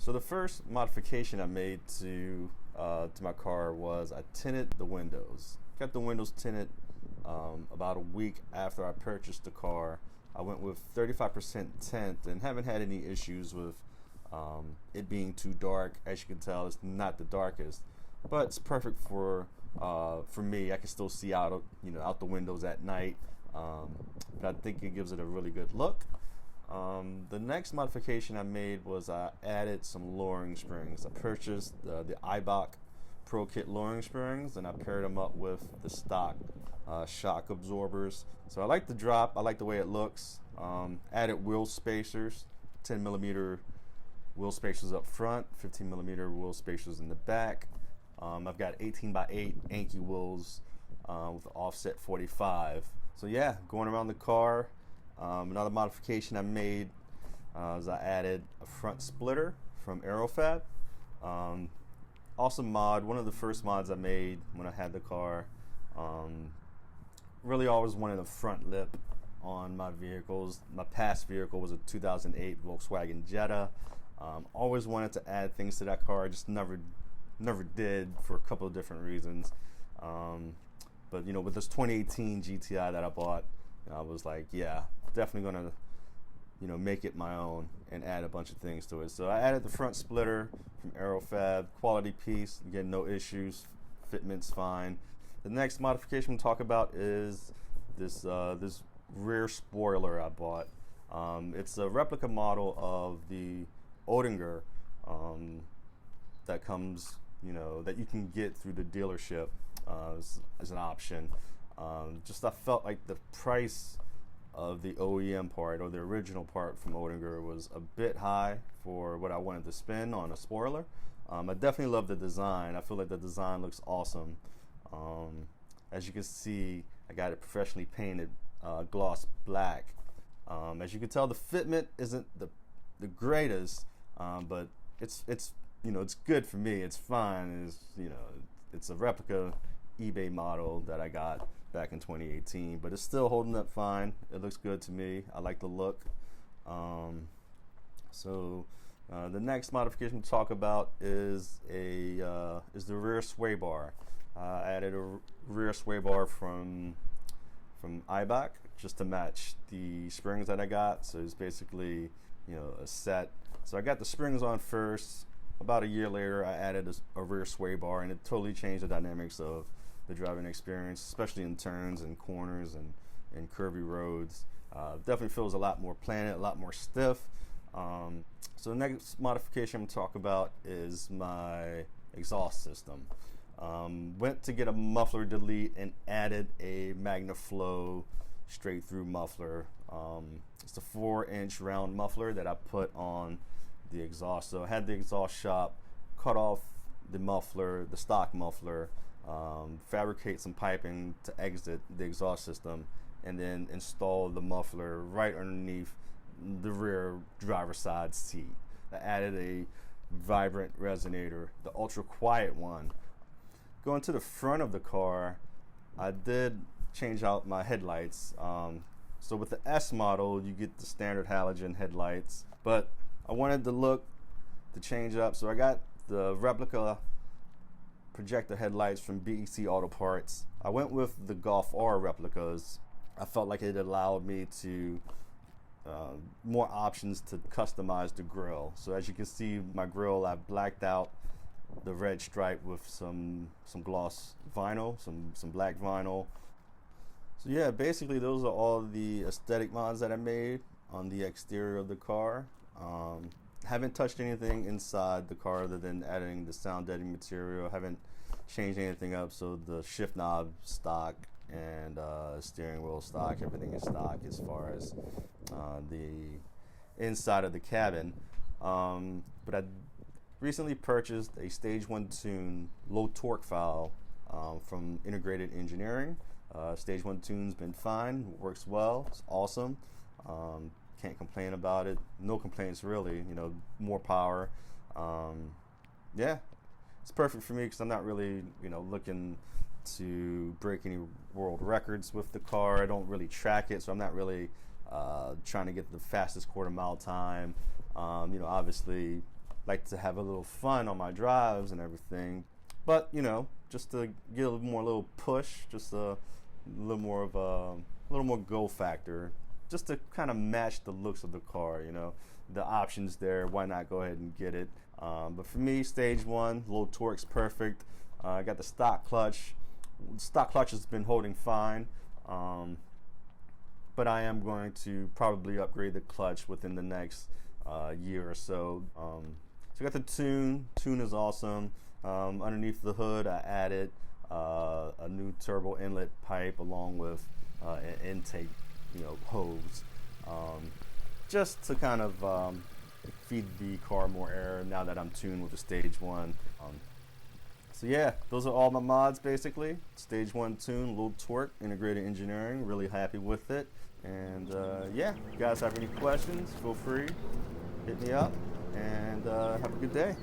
So the first modification I made to my car was I tinted the windows. Got the windows tinted about a week after I purchased the car. I went with 35% tint and haven't had any issues with it being too dark. As you can tell, it's not the darkest, but it's perfect for me. I can still see out the windows at night, but I think it gives it a really good look. The next modification I made was I added some lowering springs. I purchased the Eibach Pro Kit lowering springs, and I paired them up with the stock shock absorbers. So I like the drop, I like the way it looks. Added wheel spacers, 10mm wheel spacers up front, 15mm wheel spacers in the back. I've got 18x8 Enkei wheels with offset 45. So yeah, going around the car. Another modification I made is I added a front splitter from Aerofabb. Awesome mod, one of the first mods I made when I had the car. Really always wanted a front lip on my vehicles. My past vehicle was a 2008 Volkswagen Jetta. Always wanted to add things to that car, just never did for a couple of different reasons. But with this 2018 GTI that I bought, I was like, yeah, definitely gonna make it my own and add a bunch of things to it. So I added the front splitter from Aerofabb, quality piece, again, no issues, fitment's fine. The next modification we'll talk about is this rear spoiler I bought. It's a replica model of the Oettinger that comes, that you can get through the dealership as an option. I felt like the price of the OEM part, or the original part from Oettinger, was a bit high for what I wanted to spend on a spoiler. I definitely love the design. I feel like the design looks awesome. As you can see, I got it professionally painted gloss black. As you can tell, the fitment isn't the greatest, but it's good for me. It's fine. It's a replica eBay model that I got back in 2018, but it's still holding up fine. It looks good to me. I like the look. The next modification to talk about is the rear sway bar. I added a rear sway bar from Eibach just to match the springs that I got. So it's basically a set. So I got the springs on first. About a year later, I added a rear sway bar, and it totally changed the dynamics of the driving experience, especially in turns and corners and curvy roads. Definitely feels a lot more planted, a lot more stiff. So the next modification I'm going to talk about is my exhaust system. Went to get a muffler delete and added a Magnaflow straight through muffler. It's a 4-inch round muffler that I put on the exhaust. So I had the exhaust shop cut off the muffler, the stock muffler, fabricate some piping to exit the exhaust system, and then install the muffler right underneath the rear driver's side seat. I added a vibrant resonator, the ultra quiet one. Going to the front of the car, I did change out my headlights. So with the S model, you get the standard halogen headlights, but I wanted the look to change up, so I got the Replica Projector Headlights from BEC Auto Parts. I went with the Golf R replicas. I felt like it allowed me to more options to customize the grille. So as you can see, my grille, I blacked out the red stripe with some gloss vinyl, some black vinyl. So yeah, basically those are all the aesthetic mods that I made on the exterior of the car. Haven't touched anything inside the car other than adding the sound deadening material. Haven't changed anything up, so the shift knob stock and steering wheel stock, everything is stock as far as the inside of the cabin. But I recently purchased a Stage 1 Tune low torque file from Integrated Engineering. Stage 1 Tune's been fine, works well, it's awesome. Can't complain about it. No complaints really. More power. Yeah, it's perfect for me because I'm not really looking to break any world records with the car. I don't really track it, so I'm not really trying to get the fastest quarter mile time. Obviously like to have a little fun on my drives and everything. But you know, just to get a little push, just a little more of a little more go factor, just to kind of match the looks of the car. You know, the options there. Why not go ahead and get it? But for me, stage one, low torque's perfect. I got the stock clutch. The stock clutch has been holding fine, but I am going to probably upgrade the clutch within the next year or so. So I got the tune. Tune is awesome. Underneath the hood, I added a new turbo inlet pipe along with an intake, hose, just to kind of feed the car more air now that I'm tuned with the stage one. So yeah, those are all my mods basically. Stage one tune, low torque, integrated engineering. Really happy with it. And yeah, if you guys have any questions, feel free, hit me up, and have a good day.